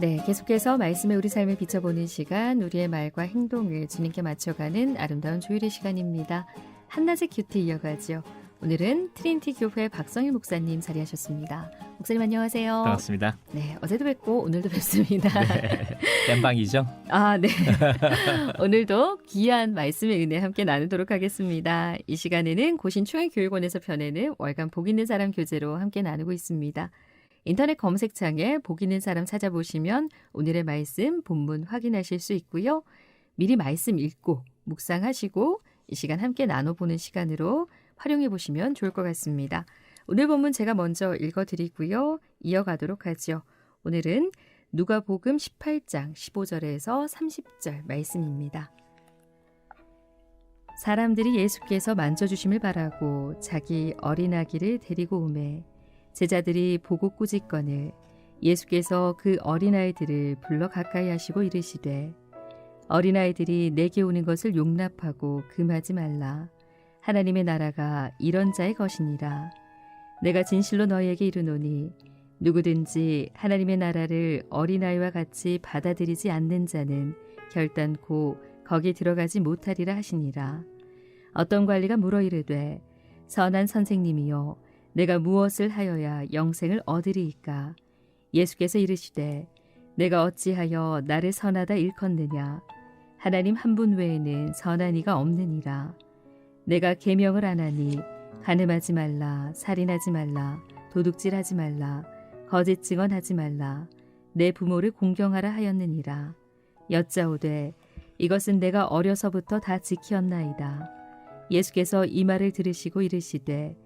네, 계속해서 말씀의 우리 삶을 비춰보는 시간, 우리의 말과 행동을 주님께 맞춰가는 아름다운 조율의 시간입니다. 한낮의 큐티 이어가죠. 오늘은 트리니티 교회 박성일 목사님 자리하셨습니다. 목사님 안녕하세요. 반갑습니다. 네, 어제도 뵙고 오늘도 뵙습니다. 네, 땜방이죠? 아, 네. 오늘도 귀한 말씀의 은혜 함께 나누도록 하겠습니다. 이 시간에는 고신총회교육원에서 펴내는 월간 복 있는 사람 교재로 함께 나누고 있습니다. 인터넷 검색창에 복 있는 사람 찾아보시면 오늘의 말씀 본문 확인하실 수 있고요. 미리 말씀 읽고 묵상하시고 이 시간 함께 나눠보는 시간으로 활용해 보시면 좋을 것 같습니다. 오늘 본문 제가 먼저 읽어드리고요. 이어가도록 하죠. 오늘은 누가복음 18장 15절에서 30절 말씀입니다. 사람들이 예수께서 만져주심을 바라고 자기 어린아기를 데리고 오매 제자들이 보고 꾸짖거늘 예수께서 그 어린아이들을 불러 가까이 하시고 이르시되 어린아이들이 내게 오는 것을 용납하고 금하지 말라. 하나님의 나라가 이런 자의 것이니라. 내가 진실로 너희에게 이르노니 누구든지 하나님의 나라를 어린아이와 같이 받아들이지 않는 자는 결단코 거기 들어가지 못하리라 하시니라. 어떤 관리가 물어 이르되 선한 선생님이여 내가 무엇을 하여야 영생을 얻으리이까? 예수께서 이르시되 내가 어찌하여 나를 선하다 일컫느냐? 하나님 한 분 외에는 선한 이가 없느니라. 내가 계명을 안 하니 간음하지 말라, 살인하지 말라, 도둑질하지 말라, 거짓 증언하지 말라, 내 부모를 공경하라 하였느니라. 여짜오되 이것은 내가 어려서부터 다 지켰나이다. 예수께서 이 말을 들으시고 이르시되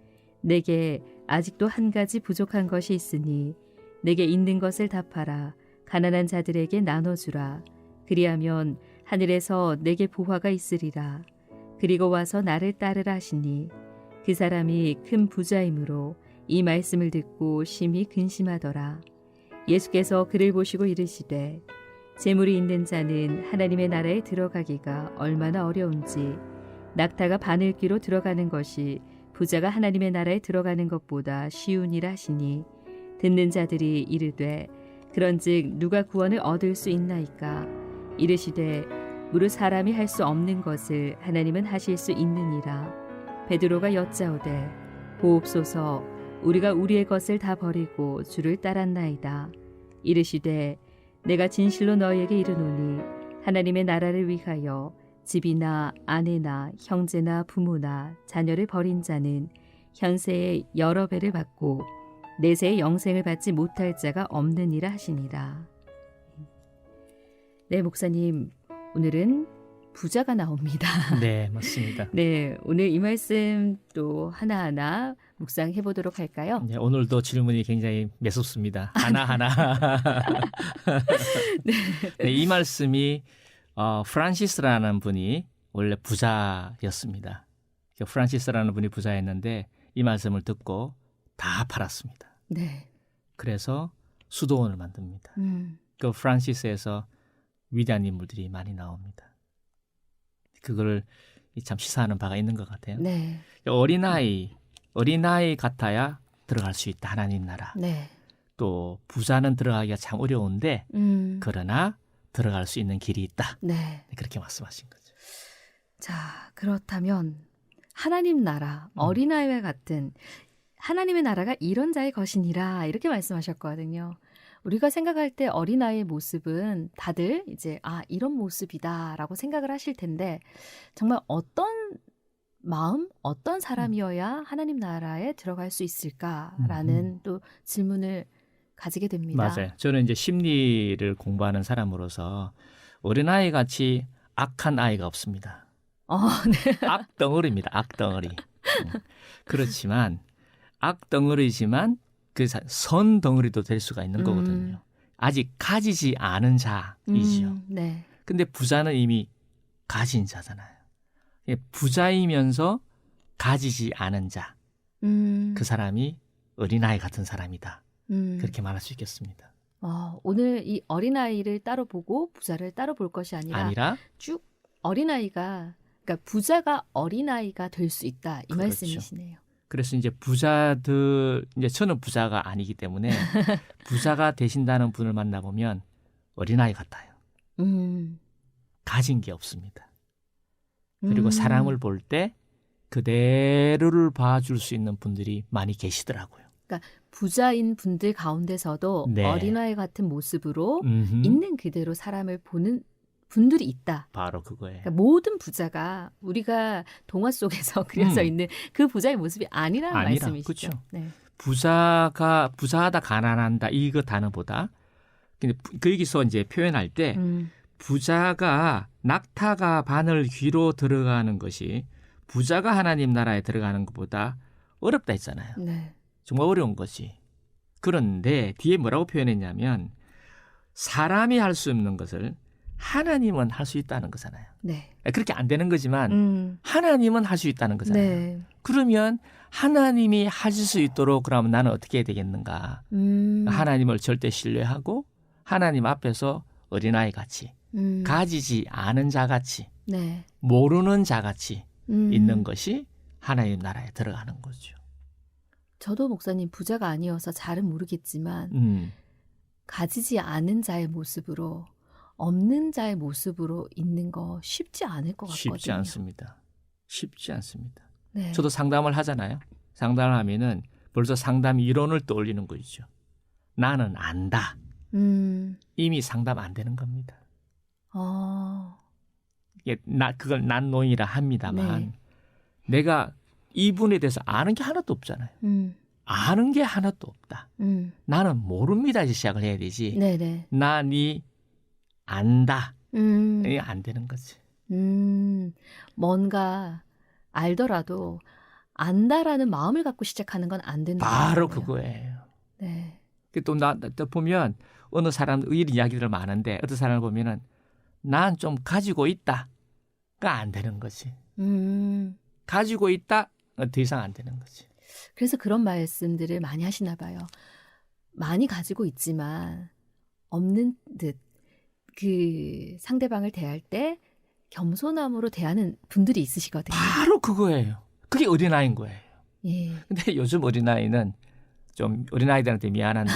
내게 아직도 한 가지 부족한 것이 있으니 내게 있는 것을 다 팔아 가난한 자들에게 나눠주라. 그리하면 하늘에서 내게 보화가 있으리라. 그리고 와서 나를 따르라 하시니 그 사람이 큰 부자이므로 이 말씀을 듣고 심히 근심하더라. 예수께서 그를 보시고 이르시되 재물이 있는 자는 하나님의 나라에 들어가기가 얼마나 어려운지 낙타가 바늘귀로 들어가는 것이 부자가 하나님의 나라에 들어가는 것보다 쉬우니라 하시니 듣는 자들이 이르되 그런즉 누가 구원을 얻을 수 있나이까? 이르시되 무릇 사람이 할 수 없는 것을 하나님은 하실 수 있느니라. 베드로가 여짜오되 보옵소서 우리가 우리의 것을 다 버리고 주를 따랐나이다. 이르시되 내가 진실로 너희에게 이르노니 하나님의 나라를 위하여 집이나 아내나 형제나 부모나 자녀를 버린 자는 현세에 여러 배를 받고 내세의 영생을 받지 못할 자가 없느니라 하시니라. 네, 목사님, 오늘은 부자가 나옵니다. 네, 맞습니다. 네, 오늘 이 말씀 또 하나하나 묵상해 보도록 할까요? 네, 오늘도 질문이 굉장히 매섭습니다. 하나하나. 네. 네, 이 말씀이 프란시스라는 분이 원래 부자였습니다. 프란시스라는 분이 부자였는데 이 말씀을 듣고 다 팔았습니다. 네. 그래서 수도원을 만듭니다. 그 프란시스에서 위대한 인물들이 많이 나옵니다. 그걸 참 시사하는 바가 있는 것 같아요. 네. 어린아이 같아야 들어갈 수 있다. 하나님 나라. 네. 또 부자는 들어가기가 참 어려운데 그러나 들어갈 수 있는 길이 있다. 네. 그렇게 말씀하신 거죠. 자, 그렇다면 하나님 나라, 어린아이와 같은 하나님의 나라가 이런 자의 것이니라 이렇게 말씀하셨거든요. 우리가 생각할 때 어린아이의 모습은 다들 이제 이런 모습이다라고 생각을 하실 텐데 정말 어떤 마음, 어떤 사람이어야 하나님 나라에 들어갈 수 있을까라는 또 질문을 가지게 됩니다. 맞아요. 저는 이제 심리를 공부하는 사람으로서 어린아이 같이 악한 아이가 없습니다. 네. 악덩어리입니다. 악덩어리. 그렇지만 악덩어리지만 그 선덩어리도 될 수가 있는 거거든요. 아직 가지지 않은 자이지요. 네. 근데 부자는 이미 가진 자잖아요. 부자이면서 가지지 않은 자. 그 사람이 어린아이 같은 사람이다. 그렇게 말할 수 있겠습니다. 오늘 이 어린아이를 따로 보고 부자를 따로 볼 것이 아니라 쭉 어린아이가 그러니까 부자가 어린아이가 될 수 있다. 이 그렇죠. 말씀이시네요. 그래서 이제 부자들, 이제 저는 부자가 아니기 때문에 부자가 되신다는 분을 만나보면 어린아이 같아요. 가진 게 없습니다. 그리고 사람을 볼 때 그대로를 봐줄 수 있는 분들이 많이 계시더라고요. 그러니까 부자인 분들 가운데서도 네. 어린아이 같은 모습으로 있는 그대로 사람을 보는 분들이 있다. 바로 그거예요. 그러니까 모든 부자가 우리가 동화 속에서 그려져 있는 그 부자의 모습이 아니라는 말씀이시죠. 그렇죠. 네. 부자하다 가난한다 이거 단어보다 근데 그 여기서 이제 표현할 때 부자가 낙타가 바늘 귀로 들어가는 것이 부자가 하나님 나라에 들어가는 것보다 어렵다 했잖아요. 네. 정말 어려운 것이. 그런데 뒤에 뭐라고 표현했냐면 사람이 할 수 없는 것을 하나님은 할 수 있다는 거잖아요. 네. 그렇게 안 되는 거지만 하나님은 할 수 있다는 거잖아요. 네. 그러면 하나님이 하실 수 있도록 그러면 나는 어떻게 해야 되겠는가. 하나님을 절대 신뢰하고 하나님 앞에서 어린아이 같이 가지지 않은 자같이 네. 모르는 자같이 있는 것이 하나님 나라에 들어가는 거죠. 저도 목사님 부자가 아니어서 잘은 모르겠지만 가지지 않은 자의 모습으로 없는 자의 모습으로 있는 거 쉽지 않을 것 같거든요. 쉽지 않습니다. 쉽지 않습니다. 네. 저도 상담을 하잖아요. 상담을 하면은 벌써 상담 이론을 떠올리는 거죠. 나는 안다. 이미 상담 안 되는 겁니다. 그걸 난노이라 합니다만 네. 내가 이분에 대해서 아는 게 하나도 없잖아요. 아는 게 하나도 없다. 나는 모릅니다. 이제 시작을 해야 되지. 네네. 니 안다. 이게 안 되는 거지. 뭔가 알더라도 안다라는 마음을 갖고 시작하는 건 안 된다. 바로 그거예요. 네. 또 보면 어느 사람 이런 이야기들 많은데 어떤 사람을 보면은 난 좀 가지고 있다가 안 되는 거지. 가지고 있다 더 이상 안 되는 거지. 그래서 그런 말씀들을 많이 하시나 봐요. 많이 가지고 있지만 없는 듯 그 상대방을 대할 때 겸손함으로 대하는 분들이 있으시거든요. 바로 그거예요. 그게 어린아이인 거예요. 예. 근데 요즘 어린아이는 좀 어린아이들한테 미안한데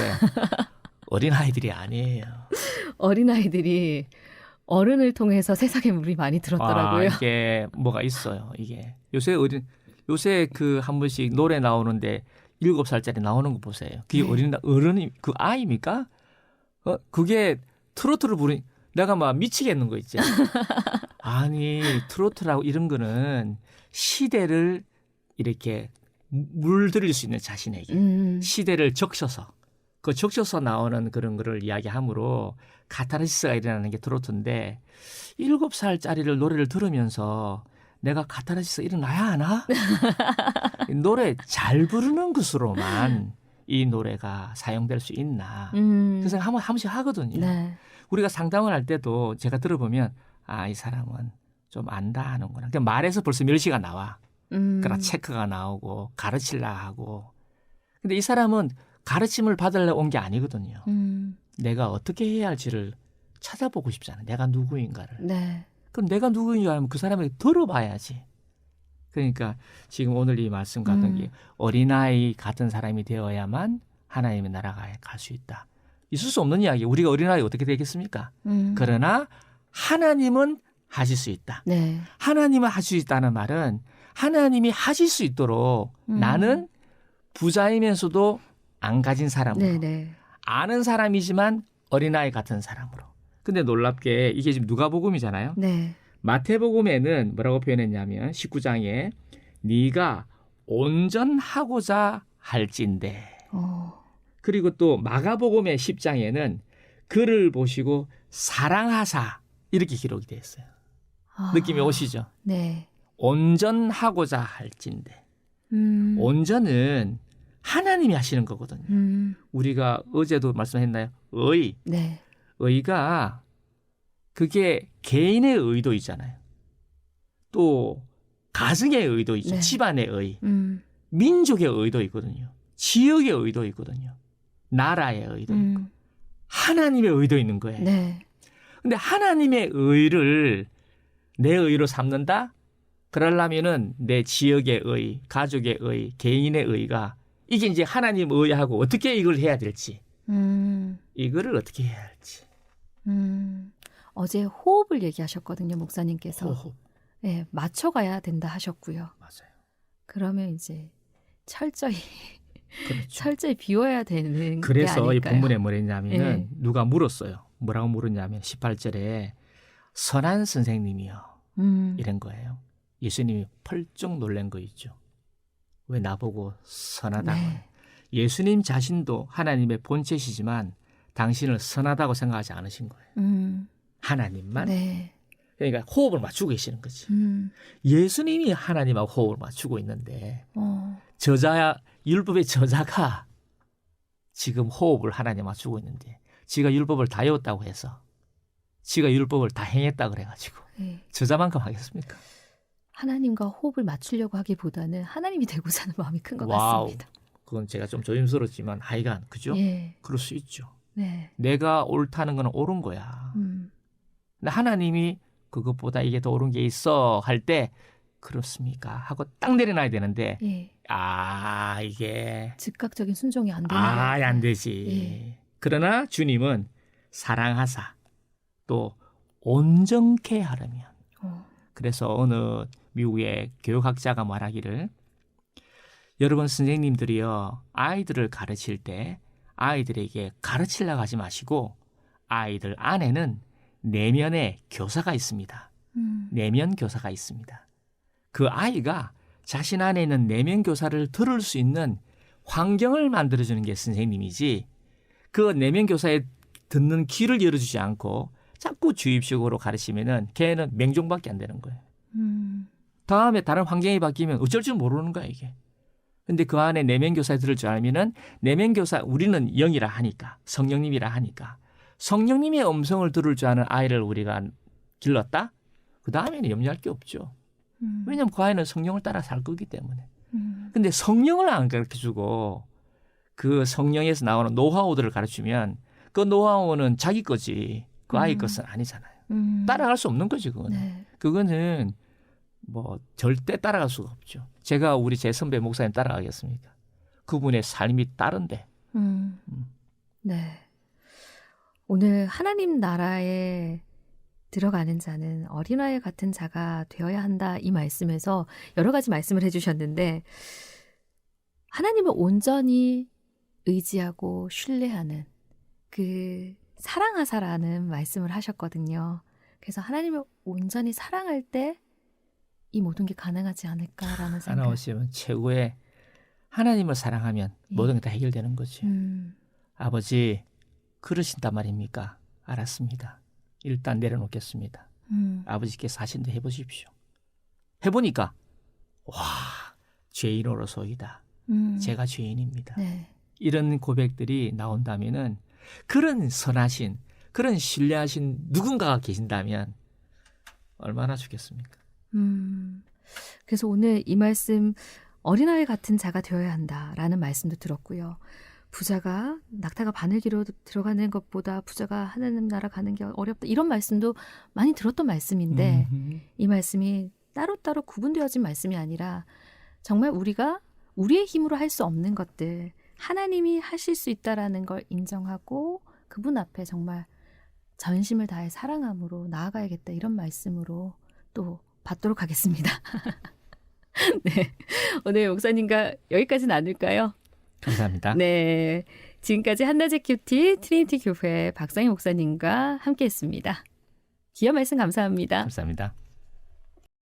어린아이들이 아니에요. 어린아이들이 어른을 통해서 세상에 물이 많이 들었더라고요. 이게 뭐가 있어요. 이게 요새 그 한 번씩 노래 나오는데 7살짜리 나오는 거 보세요. 그게 네. 어른이 그 아이입니까? 그게 트로트를 부르니 내가 막 미치겠는 거 있지. 아니 트로트라고 이런 거는 시대를 이렇게 물들일 수 있는 자신에게 시대를 적셔서 그 적셔서 나오는 그런 거를 이야기하므로 카타르시스가 일어나는 게 트로트인데 7살짜리를 노래를 들으면서 내가 카타르시스 일어나야 하나? 노래 잘 부르는 것으로만 이 노래가 사용될 수 있나? 그 생각 한 번씩 하거든요. 네. 우리가 상담을 할 때도 제가 들어보면 이 사람은 좀 안다 하는구나. 그냥 말에서 벌써 멸시가 나와. 그러나 체크가 나오고 가르치려 하고. 근데 이 사람은 가르침을 받으려 온 게 아니거든요. 내가 어떻게 해야 할지를 찾아보고 싶잖아요. 내가 누구인가를. 네. 그럼 내가 누구인 줄 알면 그 사람에게 들어봐야지. 그러니까 지금 오늘 이 말씀 같은 게 어린아이 같은 사람이 되어야만 하나님의 나라에 갈 수 있다. 있을 수 없는 이야기. 우리가 어린아이 어떻게 되겠습니까? 그러나 하나님은 하실 수 있다. 네. 하나님은 하실 수 있다는 말은 하나님이 하실 수 있도록 나는 부자이면서도 안 가진 사람으로 네네. 아는 사람이지만 어린아이 같은 사람으로. 근데 놀랍게 이게 지금 누가복음이잖아요. 네. 마태복음에는 뭐라고 표현했냐면 19장에 네가 온전하고자 할진대. 그리고 또 마가복음의 10장에는 그를 보시고 사랑하사 이렇게 기록이 되어 있어요. 느낌이 오시죠? 네. 온전하고자 할진대. 온전은 하나님이 하시는 거거든요. 우리가 어제도 말씀했나요? 의. 네. 의가 그게 개인의 의도 있잖아요. 또 가정의 의도 있죠. 네. 집안의 의. 민족의 의도 있거든요. 지역의 의도 있거든요. 나라의 의도 있고. 하나님의 의도 있는 거예요. 네. 근데 하나님의 의를 내 의로 삼는다? 그러려면은 내 지역의 의, 가족의 의, 개인의 의가 이게 이제 하나님 의하고 어떻게 이걸 해야 될지 이거를 어떻게 해야 할지 어제 호흡을 얘기하셨거든요, 목사님께서. 호흡. 네, 맞춰가야 된다 하셨고요. 맞아요. 그러면 이제 철저히 그렇죠. 철저히 비워야 되는 게 그래서 이 아닐까요? 본문에 뭐랬냐면은 네. 누가 물었어요. 뭐라고 물었냐면 18절에 선한 선생님이요. 이런 거예요. 예수님이 펄쩍 놀란 거 있죠. 왜 나보고 선하다고. 네. 예수님 자신도 하나님의 본체시지만 당신을 선하다고 생각하지 않으신 거예요. 하나님만. 네. 그러니까 호흡을 맞추고 계시는 거지. 예수님이 하나님하고 호흡을 맞추고 있는데 저자야 율법의 저자가 지금 호흡을 하나님 맞추고 있는데 지가 율법을 다 외웠다고 해서 지가 율법을 다 행했다 그래가지고 네. 저자만큼 하겠습니까? 하나님과 호흡을 맞추려고 하기보다는 하나님이 되고자 하는 마음이 큰 것 와우. 같습니다. 그건 제가 좀 조심스럽지만 하여간 그죠? 예. 그럴 수 있죠. 네. 내가 옳다는 건 옳은 거야. 근데 하나님이 그것보다 이게 더 옳은 게 있어 할 때 그렇습니까? 하고 딱 내려놔야 되는데 예. 이게 즉각적인 순종이 안 되는 안 되지. 예. 그러나 주님은 사랑하사 또 온전케 하려면 그래서 어느 미국의 교육학자가 말하기를 여러분 선생님들이요 아이들을 가르칠 때 아이들에게 가르치려고 하지 마시고 아이들 안에는 내면의 교사가 있습니다. 내면 교사가 있습니다. 그 아이가 자신 안에 있는 내면 교사를 들을 수 있는 환경을 만들어주는 게 선생님이지 그 내면 교사에 듣는 귀를 열어주지 않고 자꾸 주입식으로 가르치면은 걔는 맹종밖에 안 되는 거예요. 다음에 다른 환경이 바뀌면 어쩔 줄 모르는 거야 이게. 근데 그 안에 내면 교사에 들을 줄 알면은 내면 교사 우리는 영이라 하니까 성령님이라 하니까 성령님의 음성을 들을 줄 아는 아이를 우리가 길렀다? 그 다음에는 염려할 게 없죠. 왜냐하면 그 아이는 성령을 따라 살 거기 때문에. 근데 성령을 안 가르쳐주고 그 성령에서 나오는 노하우들을 가르치면 그 노하우는 자기 거지 그 아이 것은 아니잖아요. 따라갈 수 없는 거지 그거는. 네. 그거는 뭐 절대 따라갈 수가 없죠. 제가 우리 제 선배 목사님 따라가겠습니까? 그분의 삶이 다른데. 네. 오늘 하나님 나라에 들어가는 자는 어린아이 같은 자가 되어야 한다 이 말씀에서 여러 가지 말씀을 해주셨는데 하나님을 온전히 의지하고 신뢰하는 그 사랑하사라는 말씀을 하셨거든요. 그래서 하나님을 온전히 사랑할 때 이 모든 게 가능하지 않을까라는 생각. 하나오시면 최고의 하나님을 사랑하면 모든 게 다 해결되는 거지. 아버지 그러신단 말입니까? 알았습니다. 일단 내려놓겠습니다. 아버지께서 하신대 해보십시오. 해보니까 와 죄인으로서이다. 제가 죄인입니다. 네. 이런 고백들이 나온다면은 그런 선하신 그런 신뢰하신 누군가가 계신다면 얼마나 좋겠습니까? 그래서 오늘 이 말씀 어린아이 같은 자가 되어야 한다라는 말씀도 들었고요. 부자가 낙타가 바늘기로 들어가는 것보다 부자가 하나님 나라 가는 게 어렵다. 이런 말씀도 많이 들었던 말씀인데 이 말씀이 따로따로 구분되어진 말씀이 아니라 정말 우리가 우리의 힘으로 할 수 없는 것들 하나님이 하실 수 있다라는 걸 인정하고 그분 앞에 정말 전심을 다해 사랑함으로 나아가야겠다. 이런 말씀으로 또 받도록 하겠습니다. 네, 오늘 목사님과 여기까지 나눌까요? 감사합니다. 네, 지금까지 한낮의 큐티 트리니티 교회 박상희 목사님과 함께했습니다. 귀한 말씀 감사합니다. 감사합니다.